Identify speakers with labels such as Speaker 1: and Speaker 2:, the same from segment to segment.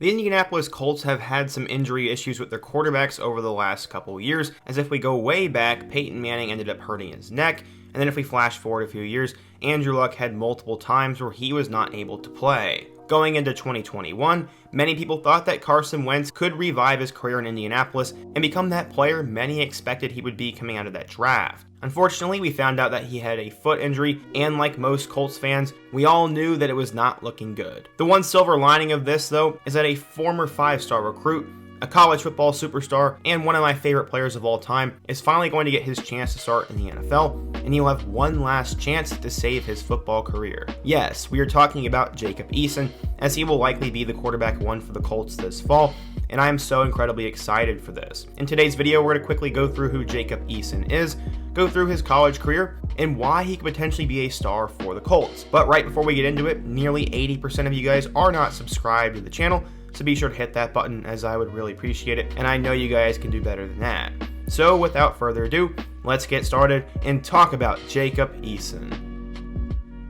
Speaker 1: The Indianapolis Colts have had some injury issues with their quarterbacks over the last couple years, as if we go way back, Peyton Manning ended up hurting his neck, and then if we flash forward a few years, Andrew Luck had multiple times where he was not able to play. Going into 2021, many people thought that Carson Wentz could revive his career in Indianapolis and become that player many expected he would be coming out of that draft. Unfortunately, we found out that he had a foot injury, and like most Colts fans, we all knew that it was not looking good. The one silver lining of this, though, is that a former 5-star recruit, a college football superstar, and one of my favorite players of all time, is finally going to get his chance to start in the NFL, and he'll have one last chance to save his football career. Yes, we are talking about Jacob Eason, as he will likely be the quarterback one for the Colts this fall, and I am so incredibly excited for this. In today's video, we're going to quickly go through who Jacob Eason is, go through his college career, and why he could potentially be a star for the Colts. But right before we get into it, nearly 80% of you guys are not subscribed to the channel, so be sure to hit that button, as I would really appreciate it, and I know you guys can do better than that. So without further ado, let's get started and talk about Jacob Eason.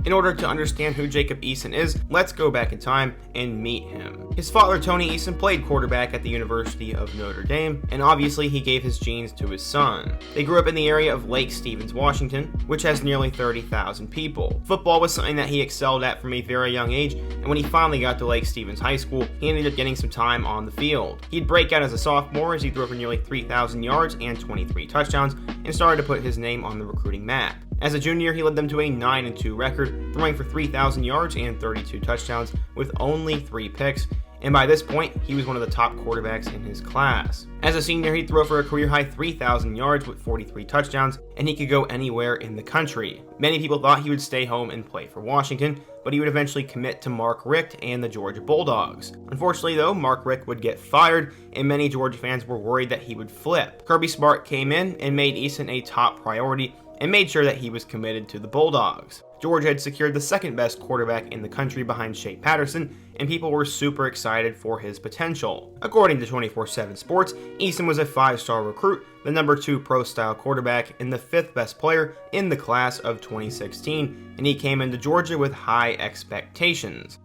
Speaker 1: In order to understand who Jacob Eason is, let's go back in time and meet him. His father, Tony Eason, played quarterback at the University of Notre Dame, and obviously he gave his genes to his son. They grew up in the area of Lake Stevens, Washington, which has nearly 30,000 people. Football was something that he excelled at from a very young age, and when he finally got to Lake Stevens High School, he ended up getting some time on the field. He'd break out as a sophomore as he threw for nearly 3,000 yards and 23 touchdowns, and started to put his name on the recruiting map. As a junior, he led them to a 9-2 record, throwing for 3,000 yards and 32 touchdowns with only 3 picks, and by this point, he was one of the top quarterbacks in his class. As a senior, he'd throw for a career-high 3,000 yards with 43 touchdowns, and he could go anywhere in the country. Many people thought he would stay home and play for Washington, but he would eventually commit to Mark Richt and the Georgia Bulldogs. Unfortunately, though, Mark Richt would get fired, and many Georgia fans were worried that he would flip. Kirby Smart came in and made Eason a top priority, and made sure that he was committed to the Bulldogs. Georgia had secured the second best quarterback in the country behind Shea Patterson, and people were super excited for his potential. According to 24/7 Sports, Eason was a 5-star recruit, the number 2 pro-style quarterback, and the 5th best player in the class of 2016, and he came into Georgia with high expectations.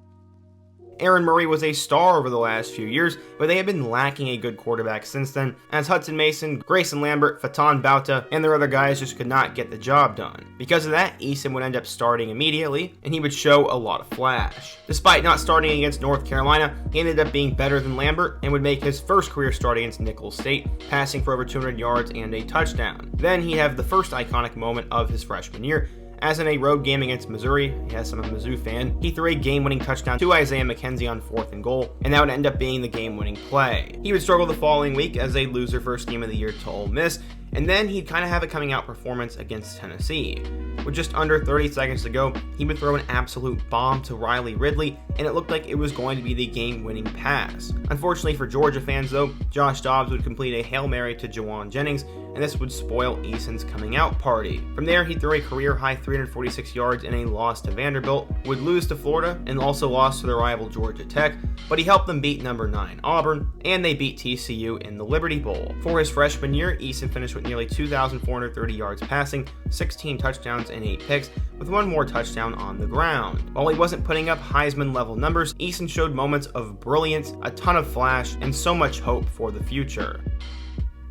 Speaker 1: Aaron Murray was a star over the last few years, but they have been lacking a good quarterback since then, as Hudson Mason, Grayson Lambert, Fatan Bauta, and their other guys just could not get the job done. Because of that, Eason would end up starting immediately, and he would show a lot of flash. Despite not starting against North Carolina, he ended up being better than Lambert, and would make his first career start against Nicholls State, passing for over 200 yards and a touchdown. Then he'd have the first iconic moment of his freshman year, as in a road game against Missouri. Yes, I'm a Mizzou fan. He threw a game-winning touchdown to Isaiah McKenzie on 4th and goal, and that would end up being the game-winning play. He would struggle the following week as they lose their first game of the year to Ole Miss, and then he'd kind of have a coming-out performance against Tennessee. With just under 30 seconds to go, he would throw an absolute bomb to Riley Ridley, and it looked like it was going to be the game-winning pass. Unfortunately for Georgia fans, though, Josh Dobbs would complete a Hail Mary to Juwan Jennings, and this would spoil Eason's coming-out party. From there, he threw a career-high 346 yards in a loss to Vanderbilt, would lose to Florida, and also lost to their rival Georgia Tech, but he helped them beat number 9 Auburn, and they beat TCU in the Liberty Bowl. For his freshman year, Eason finished with nearly 2,430 yards passing, 16 touchdowns, and 8 picks, with one more touchdown on the ground. While he wasn't putting up Heisman-level numbers, Eason showed moments of brilliance, a ton of flash, and so much hope for the future.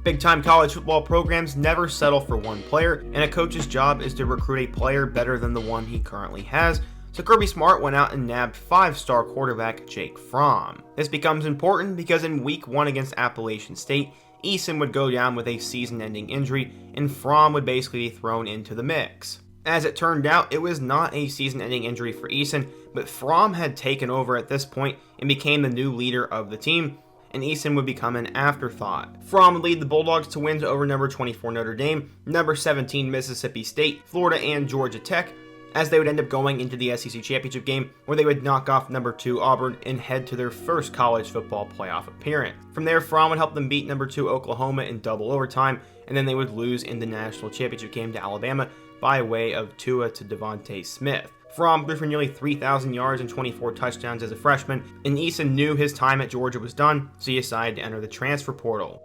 Speaker 1: Big-time college football programs never settle for one player, and a coach's job is to recruit a player better than the one he currently has, so Kirby Smart went out and nabbed 5-star quarterback Jake Fromm. This becomes important because in week 1 against Appalachian State, Eason would go down with a season-ending injury, and Fromm would basically be thrown into the mix. As it turned out, it was not a season-ending injury for Eason, but Fromm had taken over at this point and became the new leader of the team, and Eason would become an afterthought. Fromm would lead the Bulldogs to wins over number 24 Notre Dame, number 17 Mississippi State, Florida, and Georgia Tech, as they would end up going into the SEC championship game, where they would knock off number 2 Auburn and head to their first college football playoff appearance. From there, Fromm would help them beat number 2 Oklahoma in double overtime, and then they would lose in the national championship game to Alabama by way of Tua to Devontae Smith. Fromm threw for nearly 3,000 yards and 24 touchdowns as a freshman, and Eason knew his time at Georgia was done, so he decided to enter the transfer portal.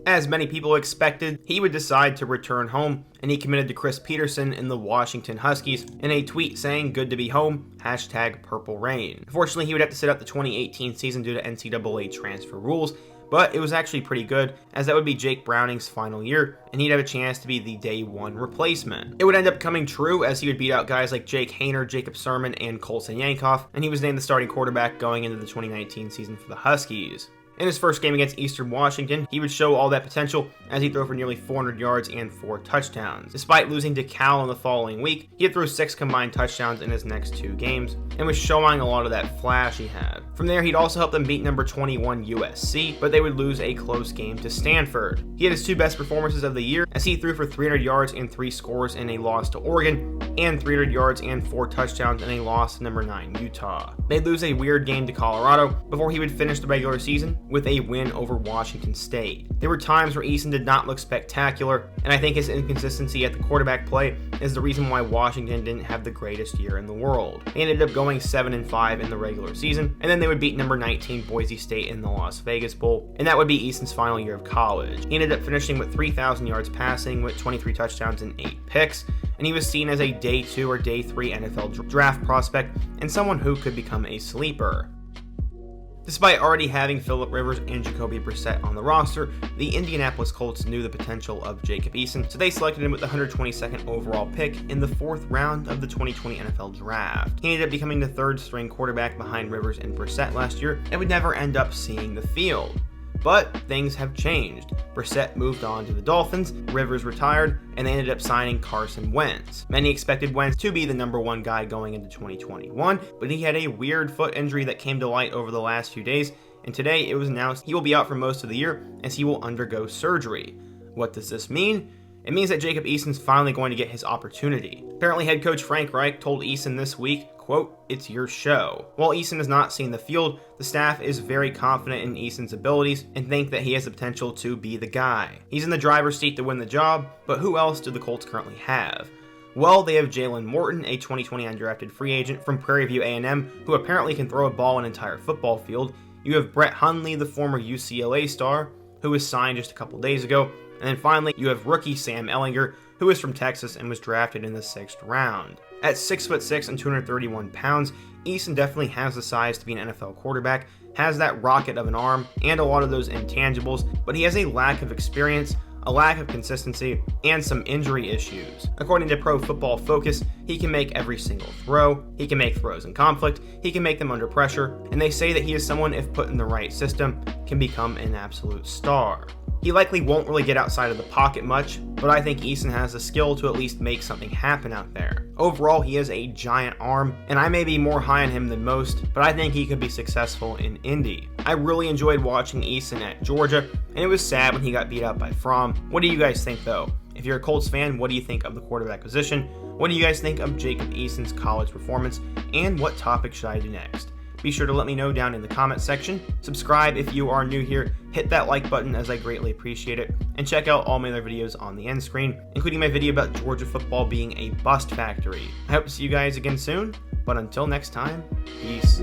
Speaker 1: As many people expected, he would decide to return home, and he committed to Chris Peterson in the Washington Huskies in a tweet saying, "Good to be home, #PurpleRain." Unfortunately, he would have to sit out the 2018 season due to NCAA transfer rules, but it was actually pretty good, as that would be Jake Browning's final year, and he'd have a chance to be the day one replacement. It would end up coming true, as he would beat out guys like Jake Haener, Jacob Sermon, and Colson Yankoff, and he was named the starting quarterback going into the 2019 season for the Huskies. In his first game against Eastern Washington, he would show all that potential as he threw for nearly 400 yards and 4 touchdowns. Despite losing to Cal in the following week, he had thrown 6 combined touchdowns in his next 2 games, and was showing a lot of that flash he had. From there, he'd also help them beat number 21 USC, but they would lose a close game to Stanford. He had his 2 best performances of the year, as he threw for 300 yards and 3 scores in a loss to Oregon, and 300 yards and 4 touchdowns in a loss to number 9 Utah. They'd lose a weird game to Colorado before he would finish the regular season with a win over Washington State. There were times where Eason did not look spectacular, and I think his inconsistency at the quarterback play is the reason why Washington didn't have the greatest year in the world. They ended up going 7-5 in the regular season, and then they would beat number 19 Boise State in the Las Vegas Bowl, and that would be Eason's final year of college. He ended up finishing with 3,000 yards passing with 23 touchdowns and 8 picks, and he was seen as a day 2 or day 3 NFL draft prospect and someone who could become a sleeper. Despite already having Phillip Rivers and Jacoby Brissett on the roster, the Indianapolis Colts knew the potential of Jacob Eason, so they selected him with the 122nd overall pick in the 4th round of the 2020 NFL Draft. He ended up becoming the 3rd string quarterback behind Rivers and Brissett last year and would never end up seeing the field. But things have changed. Brissett moved on to the Dolphins, Rivers retired, and they ended up signing Carson Wentz. Many expected Wentz to be the number 1 guy going into 2021, but he had a weird foot injury that came to light over the last few days, and today it was announced he will be out for most of the year as he will undergo surgery. What does this mean? It means that Jacob Eason's finally going to get his opportunity. Apparently, head coach Frank Reich told Eason this week, quote, "It's your show." While Eason has not seen the field, the staff is very confident in Eason's abilities and think that he has the potential to be the guy. He's in the driver's seat to win the job, but who else do the Colts currently have? Well, they have Jalen Morton, a 2020 undrafted free agent from Prairie View A&M, who apparently can throw a ball an entire football field. You have Brett Hundley, the former UCLA star, who was signed just a couple days ago. And then finally, you have rookie Sam Ehlinger, who is from Texas and was drafted in the 6th round. At 6'6" and 231 pounds, Eason definitely has the size to be an NFL quarterback, has that rocket of an arm, and a lot of those intangibles, but he has a lack of experience, a lack of consistency, and some injury issues. According to Pro Football Focus, he can make every single throw, he can make throws in conflict, he can make them under pressure, and they say that he is someone, if put in the right system, can become an absolute star. He likely won't really get outside of the pocket much, but I think Eason has the skill to at least make something happen out there. Overall, he has a giant arm, and I may be more high on him than most, but I think he could be successful in Indy. I really enjoyed watching Eason at Georgia, and it was sad when he got beat out by Fromm. What do you guys think though? If you're a Colts fan, what do you think of the quarterback position? What do you guys think of Jacob Eason's college performance? And what topic should I do next? Be sure to let me know down in the comment section. Subscribe if you are new here, hit that like button as I greatly appreciate it, and check out all my other videos on the end screen, including my video about Georgia football being a bust factory. I hope to see you guys again soon, but until next time, peace.